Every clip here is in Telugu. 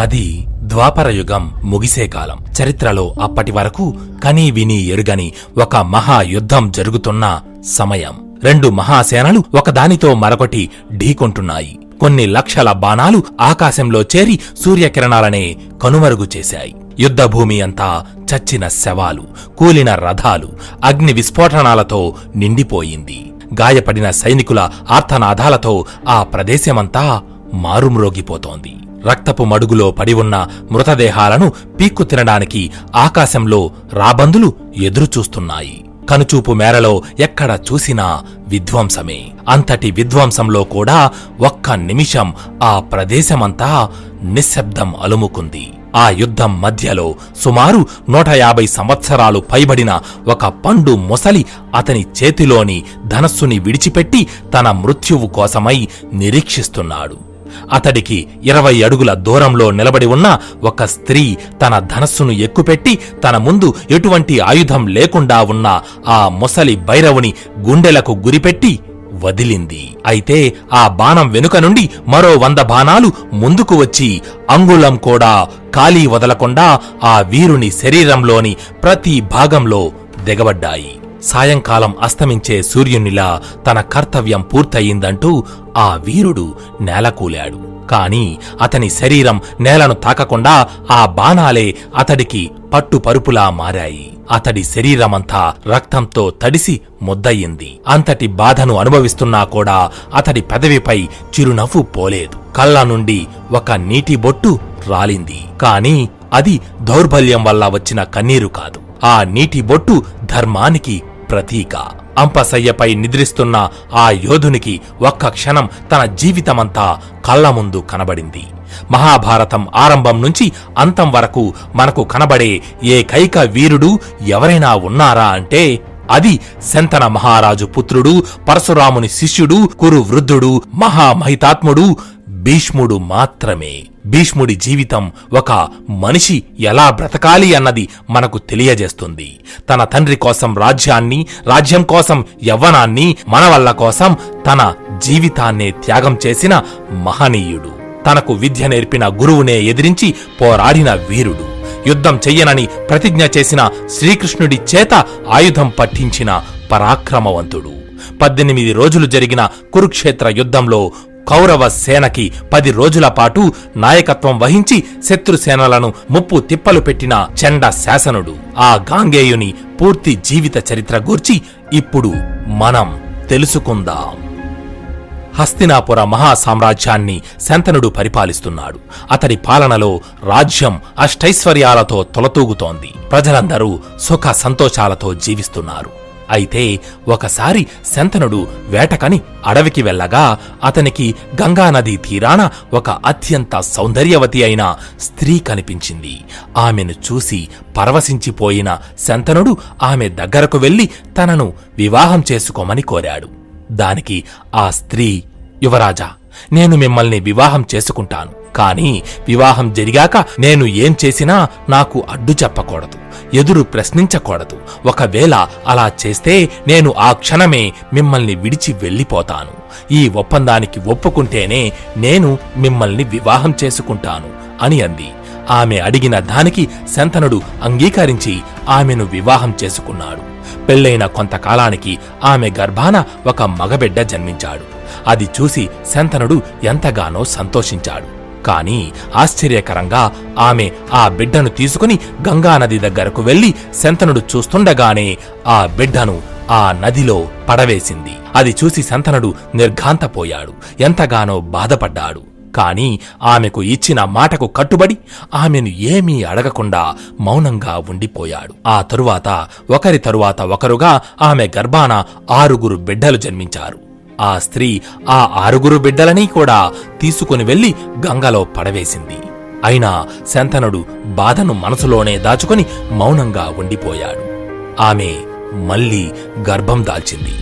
అది ద్వాపరయుగం ముగిసే కాలం. చరిత్రలో అప్పటి వరకు కనీ విని ఎరుగని ఒక మహాయుద్ధం జరుగుతున్న సమయం. రెండు మహాసేనలు ఒకదానితో మరొకటి ఢీకొంటున్నాయి. కొన్ని లక్షల బాణాలు ఆకాశంలో చేరి సూర్యకిరణాలనే కనుమరుగు చేశాయి. యుద్ధభూమి అంతా చచ్చిన శవాలు, కూలిన రథాలు, అగ్ని విస్ఫోటనాలతో నిండిపోయింది. గాయపడిన సైనికుల ఆర్తనాదాలతో ఆ ప్రదేశమంతా మారుమ్రోగిపోతోంది. రక్తపు మడుగులో పడి ఉన్న మృతదేహాలను పీక్కు తినడానికి ఆకాశంలో రాబందులు ఎదురుచూస్తున్నాయి. కనుచూపు మేరలో ఎక్కడ చూసినా విధ్వంసమే. అంతటి విధ్వంసంలో కూడా ఒక్క నిమిషం ఆ ప్రదేశమంతా నిశ్శబ్దం అలుముకుంది. ఆ యుద్ధం మధ్యలో సుమారు 150 సంవత్సరాలు పైబడిన ఒక పండు మొసలి అతని చేతిలోని ధనస్సుని విడిచిపెట్టి తన మృత్యువు కోసమై నిరీక్షిస్తున్నాడు. అతడికి 20 అడుగుల దూరంలో నిలబడి ఉన్న ఒక స్త్రీ తన ధనస్సును ఎక్కుపెట్టి తన ముందు ఎటువంటి ఆయుధం లేకుండా ఉన్న ఆ మొసలి భైరవుని గుండెలకు గురిపెట్టి వదిలింది. అయితే ఆ బాణం వెనుక నుండి మరో 100 బాణాలు ముందుకు వచ్చి అంగుళం కూడా ఖాళీ వదలకుండా ఆ వీరుని శరీరంలోని ప్రతి భాగంలో దిగబడ్డాయి. సాయంకాలం అస్తమించే సూర్యునిలా తన కర్తవ్యం పూర్తయిందంటూ ఆ వీరుడు నేలకూలాడు. కాని అతని శరీరం నేలను తాకకుండా ఆ బాణాలే అతడికి పట్టుపరుపులా మారాయి. అతడి శరీరమంతా రక్తంతో తడిసి ముద్దయింది. అంతటి బాధను అనుభవిస్తున్నా కూడా అతడి పెదవిపై చిరునవ్వు పోలేదు. కళ్ళ నుండి ఒక నీటి బొట్టు రాలింది. కాని అది దౌర్బల్యం వల్ల వచ్చిన కన్నీరు కాదు. ఆ నీటి బొట్టు ధర్మానికి ప్రతీక. అంపశయ్యపై నిద్రిస్తున్న ఆ యోధునికి ఒక్క క్షణం తన జీవితమంతా కళ్ల ముందు కనబడింది. మహాభారతం ఆరంభం నుంచి అంతం వరకు మనకు కనబడే ఏకైక వీరుడు ఎవరైనా ఉన్నారా అంటే అది శంతన మహారాజు పుత్రుడు, పరశురాముని శిష్యుడు, కురు వృద్ధుడు, మహామహితాత్ముడు భీష్ముడు మాత్రమే. భీష్ముడి జీవితం ఒక మనిషి ఎలా బ్రతకాలి అన్నది మనకు తెలియజేస్తుంది. తన తండ్రి కోసం రాజ్యాన్ని, రాజ్యం కోసం యవ్వనాన్ని, మనవళ్ల కోసం తన జీవితాన్నే త్యాగం చేసిన మహనీయుడు. తనకు విద్య నేర్పిన గురువునే ఎదిరించి పోరాడిన వీరుడు. యుద్ధం చెయ్యనని ప్రతిజ్ఞ చేసిన శ్రీకృష్ణుడి చేత ఆయుధం పట్టించిన పరాక్రమవంతుడు. 18 రోజులు జరిగిన కురుక్షేత్ర యుద్ధంలో కౌరవ సేనకి 10 రోజుల పాటు నాయకత్వం వహించి శత్రుసేనలను ముప్పు తిప్పలు పెట్టిన చండ శాసనుడు. ఆ గాంగేయుని పూర్తి జీవిత చరిత్ర గూర్చి ఇప్పుడు మనం తెలుసుకుందాం. హస్తినాపుర మహాసామ్రాజ్యాన్ని శంతనుడు పరిపాలిస్తున్నాడు. అతడి పాలనలో రాజ్యం అష్టైశ్వర్యాలతో తొలతూగుతోంది. ప్రజలందరూ సుఖ సంతోషాలతో జీవిస్తున్నారు. అయితే ఒకసారి శంతనుడు వేటకని అడవికి వెళ్ళగా అతనికి గంగానదీ తీరాన ఒక అత్యంత సౌందర్యవతి అయిన స్త్రీ కనిపించింది. ఆమెను చూసి పరవశించిపోయిన శంతనుడు ఆమె దగ్గరకు వెళ్లి తనను వివాహం చేసుకోమని కోరాడు. దానికి ఆ స్త్రీ, యువరాజా, నేను మిమ్మల్ని వివాహం చేసుకుంటాను. కాని వివాహం జరిగాక నేను ఏం చేసినా నాకు అడ్డు చెప్పకూడదు, ఎదురు ప్రశ్నించకూడదు. ఒకవేళ అలా చేస్తే నేను ఆ క్షణమే మిమ్మల్ని విడిచి వెళ్ళిపోతాను. ఈ ఒప్పందానికి ఒప్పుకుంటేనే నేను మిమ్మల్ని వివాహం చేసుకుంటాను అని అంది. ఆమె అడిగిన దానికి శంతనుడు అంగీకరించి ఆమెను వివాహం చేసుకున్నాడు. పెళ్లైన కొంతకాలానికి ఆమె గర్భాన ఒక మగబిడ్డ జన్మించాడు. అది చూసి శంతనుడు ఎంతగానో సంతోషించాడు. కాని ఆశ్చర్యకరంగా ఆమె ఆ బిడ్డను తీసుకుని గంగానది దగ్గరకు వెళ్లి శంతనుడు చూస్తుండగానే ఆ బిడ్డను ఆ నదిలో పడవేసింది. అది చూసి శంతనుడు నిర్ఘాంతపోయాడు, ఎంతగానో బాధపడ్డాడు. కాని ఆమెకు ఇచ్చిన మాటకు కట్టుబడి ఆమెను ఏమీ అడగకుండా మౌనంగా ఉండిపోయాడు. ఆ తరువాత ఒకరి తరువాత ఒకరుగా ఆమె గర్భాన 6 బిడ్డలు జన్మించారు. ఆ స్త్రీ ఆ 6 బిడ్డలని కూడా తీసుకుని వెళ్లి గంగలో పడవేసింది. అయినా శంతనుడు బాధను మనసులోనే దాచుకుని మౌనంగా ఉండిపోయాడు. ఆమె మళ్లీ గర్భం దాల్చింది.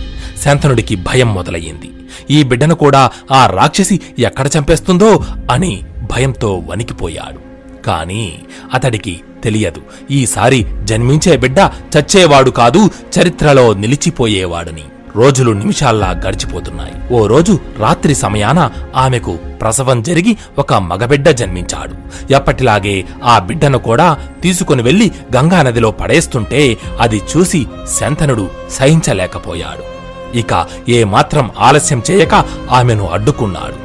శంతనుడికి భయం మొదలయ్యింది. ఈ బిడ్డను కూడా ఆ రాక్షసి ఎక్కడ చంపేస్తుందో అని భయంతో వణికిపోయాడు. కాని అతడికి తెలియదు, ఈసారి జన్మించే బిడ్డ చచ్చేవాడు కాదు, చరిత్రలో నిలిచిపోయేవాడని. రోజులు నిమిషాల్లా గడిచిపోతున్నాయి. ఓ రోజు రాత్రి సమయాన ఆమెకు ప్రసవం జరిగి ఒక మగబిడ్డ జన్మించాడు. ఎప్పటిలాగే ఆ బిడ్డను కూడా తీసుకుని వెళ్లి గంగానదిలో పడేస్తుంటే అది చూసి శంతనుడు సహించలేకపోయాడు. ఇక ఏమాత్రం ఆలస్యం చేయక ఆమెను అడ్డుకున్నాడు.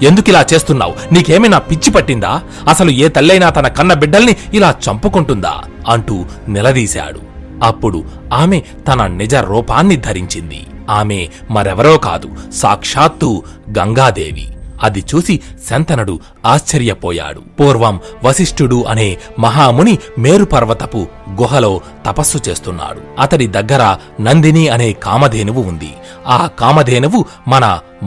ఎందుకిలా చేస్తున్నావు? నీకేమైనా పిచ్చి పట్టిందా? అసలు ఏ తల్లైనా తన కన్న బిడ్డల్ని ఇలా చంపుకుంటుందా అంటూ నిలదీశాడు. అప్పుడు ఆమె తన నిజ రూపాన్ని ధరించింది. ఆమె మరెవరో కాదు, సాక్షాత్తు గంగాదేవి. అది చూసి శంతనుడు ఆశ్చర్యపోయాడు. పూర్వం వశిష్ఠుడు అనే మహాముని మేరుపర్వతపు గుహలో తపస్సు చేస్తున్నాడు. అతడి దగ్గర నందిని అనే కామధేనువు ఉంది. ఆ కామధేనువు మన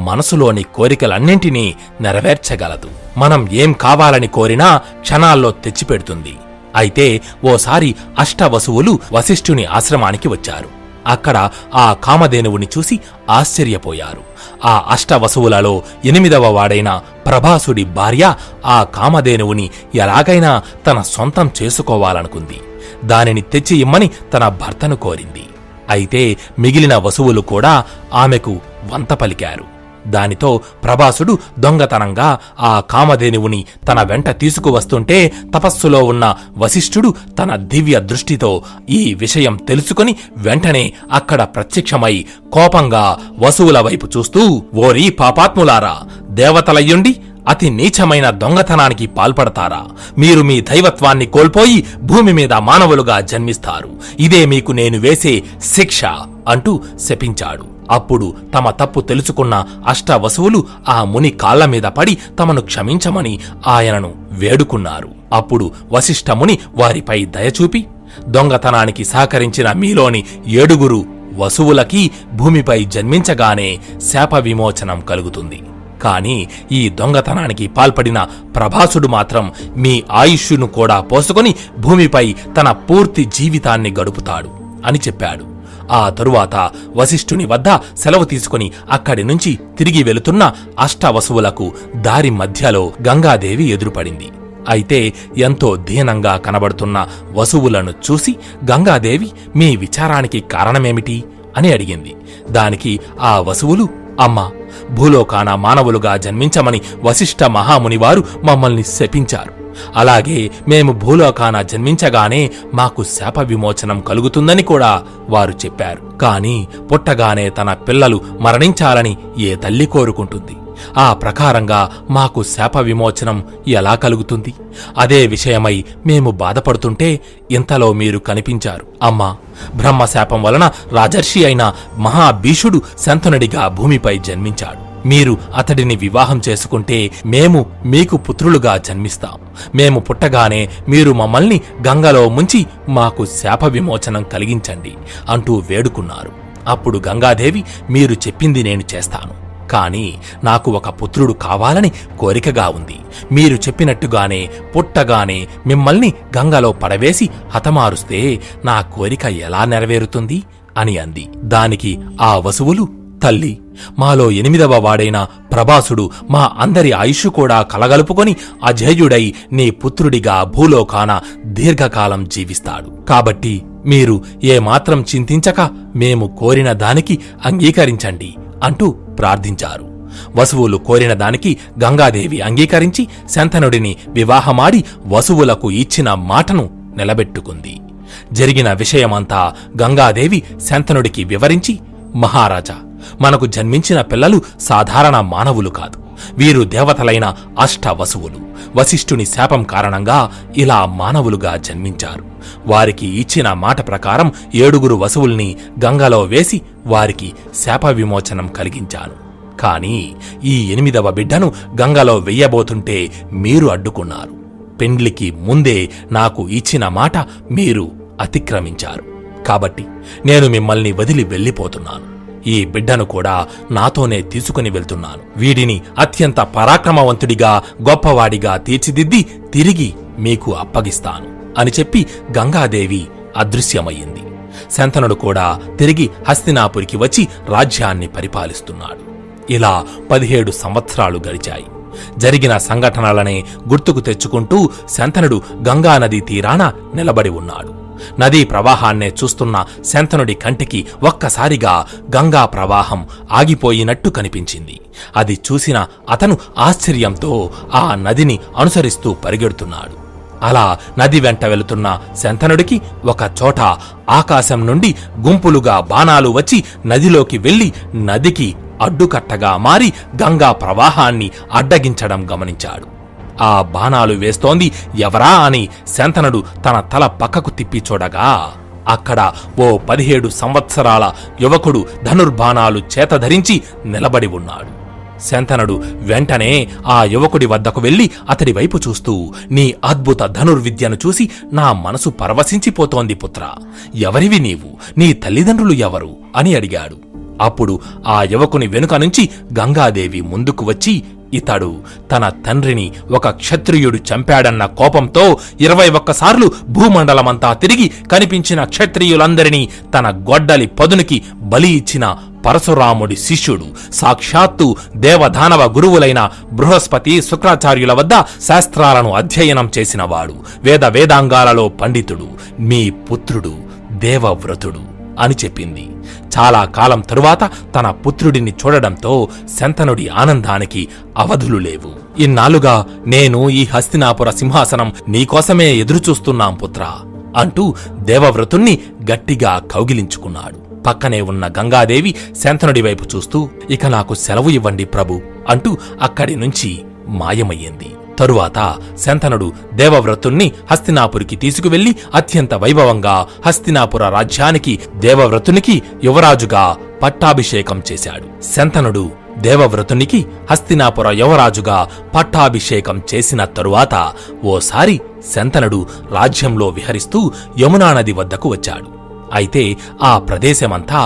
మనసులోని కోరికలన్నింటినీ నెరవేర్చగలదు. మనం ఏం కావాలని కోరినా క్షణాల్లో తెచ్చిపెడుతుంది. అయితే ఓసారి అష్టవసువులు వశిష్ఠుని ఆశ్రమానికి వచ్చారు. అక్కడ ఆ కామధేనువుని చూసి ఆశ్చర్యపోయారు. ఆ అష్టవసువులలో 8వ వాడైన ప్రభాసుడి భార్య ఆ కామధేనువుని ఎలాగైనా తన సొంతం చేసుకోవాలనుకుంది. దానిని తెచ్చి ఇమ్మని తన భర్తను కోరింది. అయితే మిగిలిన వసువులు కూడా ఆమెకు వంత పలికారు. దానితో ప్రభాసుడు దొంగతనంగా ఆ కామధేనువుని తన వెంట తీసుకువస్తుంటే తపస్సులో ఉన్న వశిష్ఠుడు తన దివ్య దృష్టితో ఈ విషయం తెలుసుకుని వెంటనే అక్కడ ప్రత్యక్షమై కోపంగా వసువుల వైపు చూస్తూ, ఓరి పాపాత్ములారా, దేవతలయ్యుండి అతి నీచమైన దొంగతనానికి పాల్పడతారా? మీరు మీ దైవత్వాన్ని కోల్పోయి భూమి మీద మానవులుగా జన్మిస్తారు. ఇదే మీకు నేను వేసే శిక్ష అంటూ శపించాడు. అప్పుడు తమ తప్పు తెలుసుకున్న అష్టవసువులు ఆ ముని కాళ్ల మీద పడి తమను క్షమించమని ఆయనను వేడుకున్నారు. అప్పుడు వశిష్ఠముని వారిపై దయచూపి, దొంగతనానికి సహకరించిన మీలోని 7 వసువులకి భూమిపై జన్మించగానే శాప విమోచనం కలుగుతుంది. కాని ఈ దొంగతనానికి పాల్పడిన ప్రభాసుడు మాత్రం మీ ఆయుష్ను కూడా పోసుకొని భూమిపై తన పూర్తి జీవితాన్ని గడుపుతాడు అని చెప్పాడు. ఆ తరువాత వశిష్ఠుని వద్ద సెలవు తీసుకుని అక్కడి నుంచి తిరిగి వెళుతున్న అష్టవసువులకు దారి మధ్యలో గంగాదేవి ఎదురుపడింది. అయితే ఎంతో దీనంగా కనబడుతున్న వసువులను చూసి గంగాదేవి మీ విచారానికి కారణమేమిటి అని అడిగింది. దానికి ఆ వసువులు, అమ్మా, భూలోకాన మానవులుగా జన్మించమని వశిష్ఠ మహామునివారు మమ్మల్ని శపించారు. అలాగే మేము భూలోకాన జన్మించగానే మాకు శాప విమోచనం కలుగుతుందని కూడా వారు చెప్పారు. కాని పుట్టగానే తన పిల్లలు మరణించాలని ఏ తల్లి కోరుకుంటుంది? ఆ ప్రకారంగా మాకు శాప విమోచనం ఎలా కలుగుతుంది? అదే విషయమై మేము బాధపడుతుంటే ఇంతలో మీరు కనిపించారు. అమ్మా, బ్రహ్మశాపం వలన రాజర్షి అయిన మహాభీషుడు శంతనుడిగా భూమిపై జన్మించాడు. మీరు అతడిని వివాహం చేసుకుంటే మేము మీకు పుత్రులుగా జన్మిస్తాం. మేము పుట్టగానే మీరు మమ్మల్ని గంగలో ముంచి మాకు శాప విమోచనం కలిగించండి అంటూ వేడుకున్నారు. అప్పుడు గంగాదేవి, మీరు చెప్పింది నేను చేస్తాను. కాని నాకు ఒక పుత్రుడు కావాలని కోరికగా ఉంది. మీరు చెప్పినట్టుగానే పుట్టగానే మిమ్మల్ని గంగలో పడవేసి హతమారుస్తే నా కోరిక ఎలా నెరవేరుతుంది అని అంది. దానికి ఆ వసువులు, తల్లి, మాలో 8వ వాడైన ప్రభాసుడు మా అందరి ఆయుష్ కూడా కలగలుపుకొని అజేయుడై నీ పుత్రుడిగా భూలోకాన దీర్ఘకాలం జీవిస్తాడు. కాబట్టి మీరు ఏమాత్రం చింతించక మేము కోరిన దానికి అంగీకరించండి అంటూ ప్రార్థించారు. వసువులు కోరిన దానికి గంగాదేవి అంగీకరించి శంతనుడిని వివాహమాడి వసువులకు ఇచ్చిన మాటను నిలబెట్టుకుంది. జరిగిన విషయమంతా గంగాదేవి శంతనుడికి వివరించి, మహారాజా, మనకు జన్మించిన పిల్లలు సాధారణ మానవులు కాదు. వీరు దేవతలైన అష్టవసువులు. వశిష్ఠుని శాపం కారణంగా ఇలా మానవులుగా జన్మించారు. వారికి ఇచ్చిన మాట ప్రకారం 7 వసువుల్ని గంగలో వేసి వారికి శాప విమోచనం కలిగించాను. కాని ఈ 8వ బిడ్డను గంగలో వెయ్యబోతుంటే మీరు అడ్డుకున్నారు. పెండ్లికి ముందే నాకు ఇచ్చిన మాట మీరు అతిక్రమించారు. కాబట్టి నేను మిమ్మల్ని వదిలి వెళ్ళిపోతున్నాను. ఈ బిడ్డను కూడా నాతోనే తీసుకుని వెళ్తున్నాను. వీడిని అత్యంత పరాక్రమవంతుడిగా, గొప్పవాడిగా తీర్చిదిద్ది తిరిగి మీకు అప్పగిస్తాను అని చెప్పి గంగాదేవి అదృశ్యమయ్యింది. శంతనుడు కూడా తిరిగి హస్తినాపురికి వచ్చి రాజ్యాన్ని పరిపాలిస్తున్నాడు. ఇలా 17 సంవత్సరాలు గడిచాయి. జరిగిన సంఘటనలనే గుర్తుకు తెచ్చుకుంటూ శంతనుడు గంగానదీ తీరాన నిలబడి ఉన్నాడు. నదీ ప్రవాహాన్నే చూస్తున్న శంతనుడి కంటికి ఒక్కసారిగా గంగా ప్రవాహం ఆగిపోయినట్టు కనిపించింది. అది చూసిన అతను ఆశ్చర్యంతో ఆ నదిని అనుసరిస్తూ పరిగెడుతున్నాడు. అలా నది వెంట వెళుతున్న శంతనుడికి ఒక చోట ఆకాశం నుండి గుంపులుగా బాణాలు వచ్చి నదిలోకి వెళ్లి నదికి అడ్డుకట్టగా మారి గంగా ప్రవాహాన్ని అడ్డగించడం గమనించాడు. ఆ బాణాలు వేస్తోంది ఎవరా అని శంతనుడు తన తల పక్కకు తిప్పి చూడగా అక్కడ ఓ 17 సంవత్సరాల యువకుడు ధనుర్బాణాలు చేతధరించి నిలబడి ఉన్నాడు. శంతనుడు వెంటనే ఆ యువకుడి వద్దకు వెళ్లి అతడి వైపు చూస్తూ, నీ అద్భుత ధనుర్విద్యను చూసి నా మనసు పరవశించిపోతోంది పుత్రా. ఎవరివి నీవు? నీ తల్లిదండ్రులు ఎవరు అని అడిగాడు. అప్పుడు ఆ యువకుని వెనుక నుంచి గంగాదేవి ముందుకు వచ్చి, ఇతడు తన తండ్రిని ఒక క్షత్రియుడు చంపాడన్న కోపంతో 21 సార్లు భూమండలమంతా తిరిగి కనిపించిన క్షత్రియులందరినీ తన గొడ్డలి పదునికి బలి ఇచ్చిన పరశురాముడి శిష్యుడు, సాక్షాత్తు దేవదానవ గురువులైన బృహస్పతి శుక్రాచార్యుల వద్ద శాస్త్రాలను అధ్యయనం చేసినవాడు, వేదాంగాలలో పండితుడు, మీ పుత్రుడు దేవవ్రతుడు అని చెప్పింది. చాలా కాలం తరువాత తన పుత్రుడిని చూడడంతో శంతనుడి ఆనందానికి అవధులు లేవు. ఇన్నాళ్లుగా నేను ఈ హస్తినాపుర సింహాసనం నీకోసమే ఎదురుచూస్తున్నాం పుత్రా అంటూ దేవవ్రతుణ్ణి గట్టిగా కౌగిలించుకున్నాడు. పక్కనే ఉన్న గంగాదేవి శంతనుడి వైపు చూస్తూ, ఇక నాకు సెలవు ఇవ్వండి ప్రభు అంటూ అక్కడి నుంచి మాయమయ్యింది. తరువాత శంతనుడు దేవవ్రతుణ్ణి హస్తినాపురికి తీసుకువెళ్లి అత్యంత వైభవంగా హస్తినాపుర రాజ్యానికి దేవవ్రతునికి యువరాజుగా పట్టాభిషేకం చేశాడు. శంతనుడు దేవవ్రతునికి హస్తినాపుర యువరాజుగా పట్టాభిషేకం చేసిన తరువాత ఓసారి శంతనుడు రాజ్యంలో విహరిస్తూ యమునా నది వద్దకు వచ్చాడు. అయితే ఆ ప్రదేశమంతా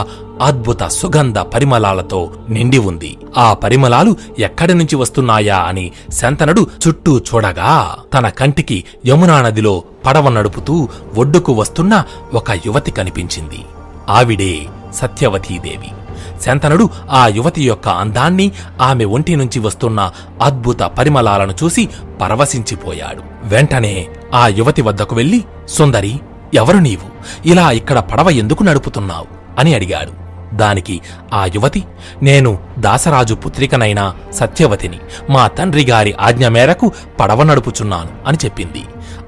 అద్భుత సుగంధ పరిమళాలతో నిండి ఉంది. ఆ పరిమళాలు ఎక్కడి నుంచి వస్తున్నాయా అని శంతనుడు చుట్టూ చూడగా తన కంటికి యమునా నదిలో పడవ నడుపుతూ ఒడ్డుకు వస్తున్న ఒక యువతి కనిపించింది. ఆవిడే సత్యవతీదేవి. శంతనుడు ఆ యువతి యొక్క అందాన్ని, ఆమె ఒంటి నుంచి వస్తున్న అద్భుత పరిమళాలను చూసి పరవశించిపోయాడు. వెంటనే ఆ యువతి వద్దకు వెళ్లి, సుందరి, ఎవరు నీవు? ఇలా ఇక్కడ పడవ ఎందుకు నడుపుతున్నావు అని అడిగాడు. దానికి ఆ యువతి, నేను దాసరాజు పుత్రికనైన సత్యవతిని, మా తండ్రి గారి ఆజ్ఞ మేరకు పడవ నడుపుచున్నాను అని చెప్పింది.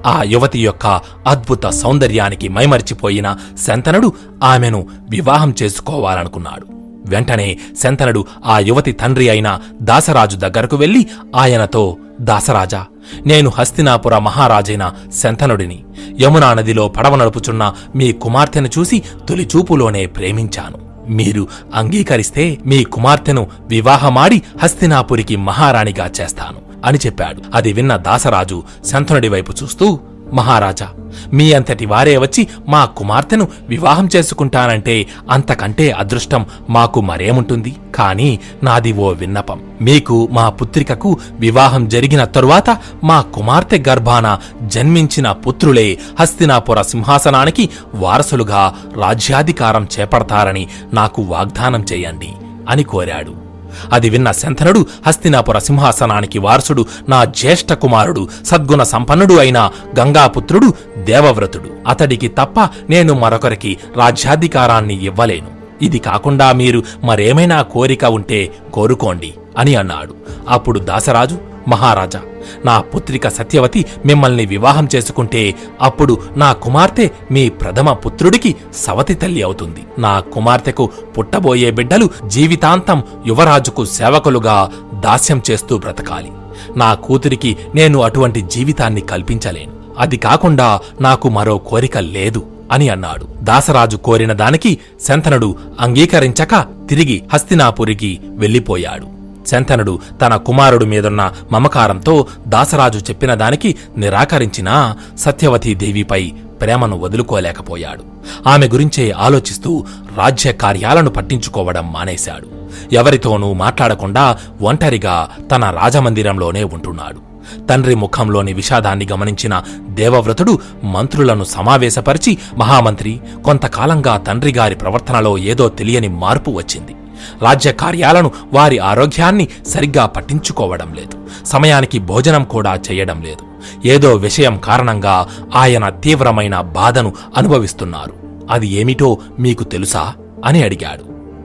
ఆ యువతి యొక్క అద్భుత సౌందర్యానికి మైమరిచిపోయిన శంతనుడు ఆమెను వివాహం చేసుకోవాలనుకున్నాడు. వెంటనే శంతనుడు ఆ యువతి తండ్రి అయిన దాసరాజు దగ్గరకు వెళ్లి ఆయనతో, దాసరాజా, నేను హస్తినాపుర మహారాజైన శంతనుడిని. యమునా నదిలో పడవ నడుపుచున్న మీ కుమార్తెను చూసి తొలిచూపులోనే ప్రేమించాను. మీరు అంగీకరిస్తే మీ కుమార్తెను వివాహమాడి హస్తినాపురికి మహారాణిగా చేస్తాను అని చెప్పాడు. అది విన్న దాసరాజు శంతనుడి వైపు చూస్తూ, మహారాజా, మీ అంతటి వారే వచ్చి మా కుమార్తెను వివాహం చేసుకుంటానంటే అంతకంటే అదృష్టం మాకు మరేముంటుంది? కాని నాది ఓ విన్నపం. మీకు మా పుత్రికకు వివాహం జరిగిన తరువాత మా కుమార్తె గర్భాన జన్మించిన పుత్రులే హస్తినాపుర సింహాసనానికి వారసులుగా రాజ్యాధికారం చేపడతారని నాకు వాగ్దానం చేయండి అని కోరాడు. అది విన్న శంతనుడు, హస్తినాపుర సింహాసనానికి వారసుడు నా జ్యేష్ఠ కుమారుడు, సద్గుణ సంపన్నుడు అయిన గంగాపుత్రుడు దేవవ్రతుడు. అతడికి తప్ప నేను మరొకరికి రాజ్యాధికారాన్ని ఇవ్వలేను. ఇది కాకుండా మీరు మరేమైనా కోరిక ఉంటే కోరుకోండి అని అన్నాడు. అప్పుడు దాసరాజు, మహారాజా, నా పుత్రిక సత్యవతి మిమ్మల్ని వివాహం చేసుకుంటే అప్పుడు నా కుమార్తె మీ ప్రథమ పుత్రుడికి సవతి తల్లి అవుతుంది. నా కుమార్తెకు పుట్టబోయే బిడ్డలు జీవితాంతం యువరాజుకు సేవకులుగా దాస్యం చేస్తూ బ్రతకాలి. నా కూతురికి నేను అటువంటి జీవితాన్ని కల్పించలేను. అది కాకుండా నాకు మరో కోరిక లేదు అని అన్నాడు. దాసరాజు కోరిన దానికి శంతనుడు అంగీకరించక తిరిగి హస్తినాపురికి వెళ్లిపోయాడు. శంతనుడు తన కుమారుడు మీదున్న మమకారంతో దాసరాజు చెప్పిన దానికి నిరాకరించినా సత్యవతీదేవిపై ప్రేమను వదులుకోలేకపోయాడు. ఆమె గురించే ఆలోచిస్తూ రాజ్య కార్యాలను పట్టించుకోవడం మానేశాడు. ఎవరితోనూ మాట్లాడకుండా ఒంటరిగా తన రాజమందిరంలోనే ఉంటున్నాడు. తండ్రి ముఖంలోని విషాదాన్ని గమనించిన దేవవ్రతుడు మంత్రులను సమావేశపరిచి, మహామంత్రి, కొంతకాలంగా తండ్రిగారి ప్రవర్తనలో ఏదో తెలియని మార్పు వచ్చింది. రాజ్య కార్యాలను, వారి ఆరోగ్యాన్ని సరిగ్గా పట్టించుకోవడం లేదు. సమయానికి భోజనం కూడా చేయడం లేదు. ఏదో విషయం కారణంగా ఆయన తీవ్రమైన బాధను అనుభవిస్తున్నారు. అది ఏమిటో మీకు తెలుసా అని అడిగాడు.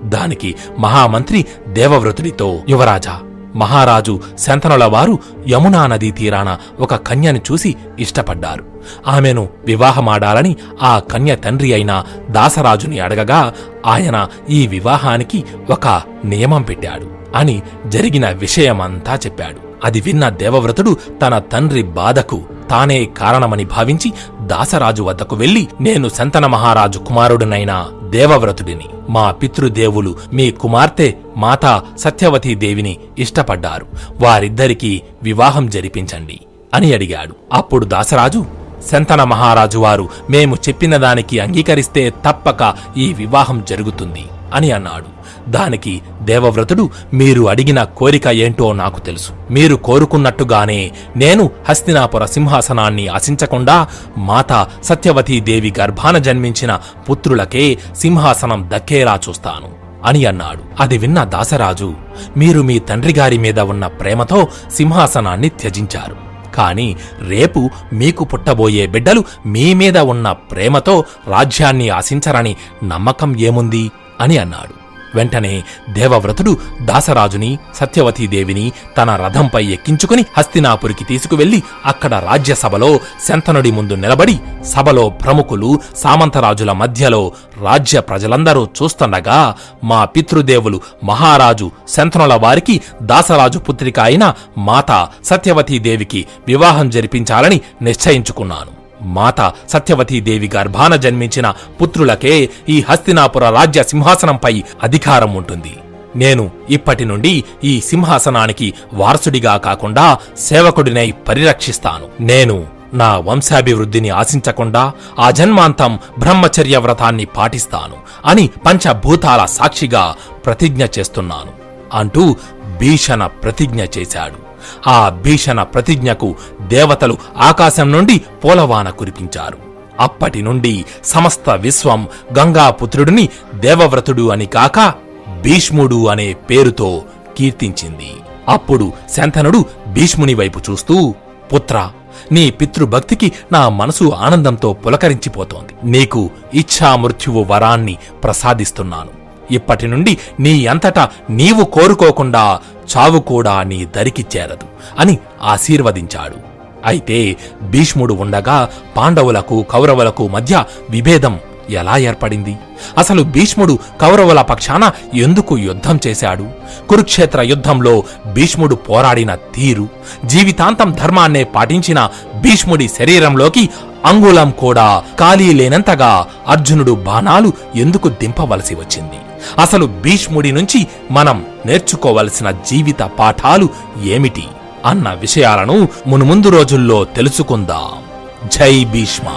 దానికి మహామంత్రి దేవవ్రతుడితో, యువరాజా, మహారాజు శంతనుల వారు యమునా నదీ తీరాన ఒక కన్యను చూసి ఇష్టపడ్డారు. ఆమెను వివాహమాడాలని ఆ కన్య తండ్రి అయిన దాసరాజుని అడగగా ఆయన ఈ వివాహానికి ఒక నియమం పెట్టాడు అని జరిగిన విషయమంతా చెప్పాడు. అది విన్న దేవవ్రతుడు తన తండ్రి బాధకు తానే కారణమని భావించి దాసరాజు వద్దకు వెళ్లి, నేను శంతన మహారాజు కుమారుడినైన దేవవ్రతుడిని. మా పితృదేవులు మీ కుమార్తె మాతా సత్యవతీదేవిని ఇష్టపడ్డారు. వారిద్దరికీ వివాహం జరిపించండి అని అడిగాడు. అప్పుడు దాసరాజు, శంతన మహారాజు వారు మేము చెప్పిన దానికి అంగీకరిస్తే తప్పక ఈ వివాహం జరుగుతుంది అని అన్నాడు. దానికి దేవవ్రతుడు, మీరు అడిగిన కోరిక ఏంటో నాకు తెలుసు. మీరు కోరుకున్నట్టుగానే నేను హస్తినాపుర సింహాసనాన్ని ఆశించకుండా మాతా సత్యవతీదేవి గర్భాన జన్మించిన పుత్రులకే సింహాసనం దక్కేలా చూస్తాను అని అన్నాడు. అది విన్న దాసరాజు, మీరు మీ తండ్రిగారి మీద ఉన్న ప్రేమతో సింహాసనాన్ని త్యజించారు. కాని రేపు మీకు పుట్టబోయే బిడ్డలు మీ మీద ఉన్న ప్రేమతో రాజ్యాన్ని ఆశించరని నమ్మకం ఏముంది అని అన్నాడు. వెంటనే దేవవ్రతుడు దాసరాజుని సత్యవతీదేవిని తన రథంపై ఎక్కించుకుని హస్తినాపురికి తీసుకువెళ్లి అక్కడ రాజ్యసభలో శంతనుడి ముందు నిలబడి, సభలో ప్రముఖులు సామంతరాజుల మధ్యలో రాజ్య ప్రజలందరూ చూస్తుండగా, మా పితృదేవులు మహారాజు శంతనుల వారికి దాసరాజు పుత్రిక అయిన మాతా సత్యవతీదేవికి వివాహం జరిపించాలని నిశ్చయించుకున్నాను. మాత సత్యవతీదేవి గర్భాన జన్మించిన పుత్రులకే ఈ హస్తినాపుర రాజ్య సింహాసనంపై అధికారం ఉంటుంది. నేను ఇప్పటి నుండి ఈ సింహాసనానికి వారసుడిగా కాకుండా సేవకుడినై పరిరక్షిస్తాను. నేను నా వంశాభివృద్ధిని ఆశించకుండా ఆజన్మాంతం బ్రహ్మచర్య వ్రతాన్ని పాటిస్తాను అని పంచభూతాల సాక్షిగా ప్రతిజ్ఞ చేస్తున్నాను అంటూ భీషణ ప్రతిజ్ఞ చేశాడు. ఆ భీషణ ప్రతిజ్ఞకు దేవతలు ఆకాశం నుండి పూలవాన కురిపించారు. అప్పటి నుండి సమస్త విశ్వం గంగాపుత్రుడిని దేవవ్రతుడు అని కాక భీష్ముడు అనే పేరుతో కీర్తించింది. అప్పుడు శంతనుడు భీష్ముని వైపు చూస్తూ, పుత్రా, నీ పితృభక్తికి నా మనసు ఆనందంతో పులకరించిపోతోంది. నీకు ఇచ్ఛామృత్యువు వరాన్ని ప్రసాదిస్తున్నాను. ఇప్పటి నుండి నీ అంతటా నీవు కోరుకోకుండా చావు కూడా నీ దరికి చేరదు అని ఆశీర్వదించాడు. అయితే భీష్ముడు ఉండగా పాండవులకు కౌరవులకు మధ్య విభేదం ఎలా ఏర్పడింది? అసలు భీష్ముడు కౌరవుల పక్షాన ఎందుకు యుద్ధం చేశాడు? కురుక్షేత్ర యుద్ధంలో భీష్ముడు పోరాడిన తీరు, జీవితాంతం ధర్మాన్నే పాటించిన భీష్ముడి శరీరంలోకి అంగుళం కూడా ఖాళీ లేనంతగా అర్జునుడు బాణాలు ఎందుకు దింపవలసి వచ్చింది? అసలు భీష్ముడి నుంచి మనం నేర్చుకోవలసిన జీవిత పాఠాలు ఏమిటి అన్న విషయాలను మున్ముందు రోజుల్లో తెలుసుకుందాం. జై భీష్మ.